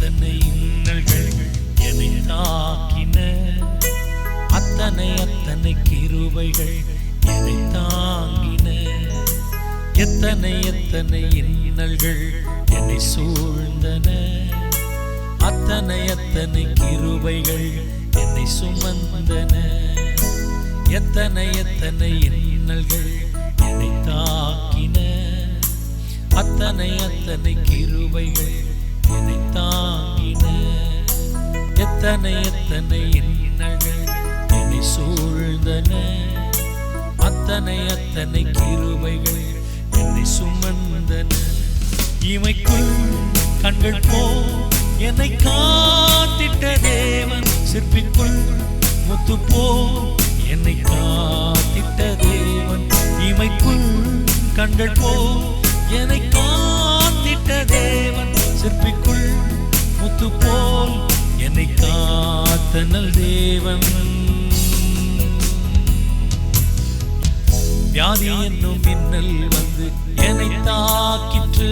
எத்தனை இன்னல்கள் என்னை தாக்கின, அத்தனை அத்தனை கிருபைகள் என்னை தாங்கின. எத்தனை எத்தனை இன்னல்கள் என்னை சூழ்ந்தன, அத்தனை அத்தனை கிருபைகள் என்னை சுமந்தன. எத்தனை எத்தனை இன்னல்கள் என்னை தாக்கின, அத்தனை அத்தனை கிருபைகள் என்னை தாங்கின. எத்தனை எத்தனை இன்னல்கள் என்னை சூழ்ந்தன, அத்தனை அத்தனை கிருபைகள் என்னை சுமந்தன. இமைக்குள் கண்கள் போ என்னை காத்திட்ட தேவன், சிற்பிக்குள் முத்து போ என்னை காத்திட்ட தேவன். இமைக்குள் கண்கள் போ என்னை காத்திட்ட தேவன், சிற்பிக்குள் முத்து போல் என்னை காத்தனல் தேவன். வியாதி என்னும் மின்னல் வந்து என்னை தாக்கிற்று,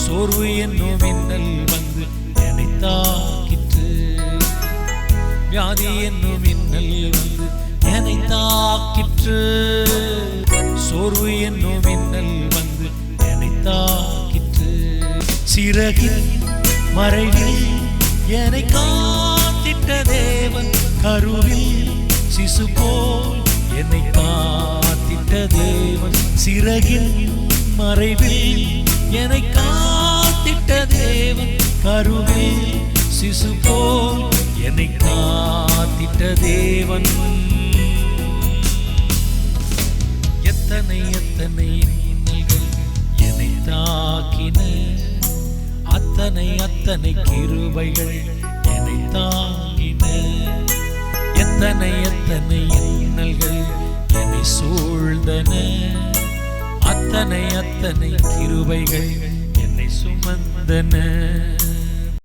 சோர்வு என்னும் மின்னல் வந்து என்னை தாக்கிற்று. வியாதி என்னும் மின்னல் வந்து என்னை தாக்கிற்று, சோர்வு என்னும் மின்னல் வந்து என்னை தாக்கிற்று. சிறகின் மறைவில் என்னை காத்திட்ட தேவன், கருவில் சிசு போல் என்னை காத்திட்ட தேவன். சிறகின் மறைவில் என்னை காத்திட்ட தேவன், கருவில் சிசு போல் என்னை காத்திட்ட தேவன். எத்தனை எத்தனை இன்னல்கள் என்னை தாக்கின, அத்தனை அத்தனை கிருபைகள் என்னை தாங்கின. எத்தனை எத்தனை இன்னல்கள் என்னை சூழ்ந்தன, அத்தனை அத்தனை கிருபைகள் என்னை சுமந்தன.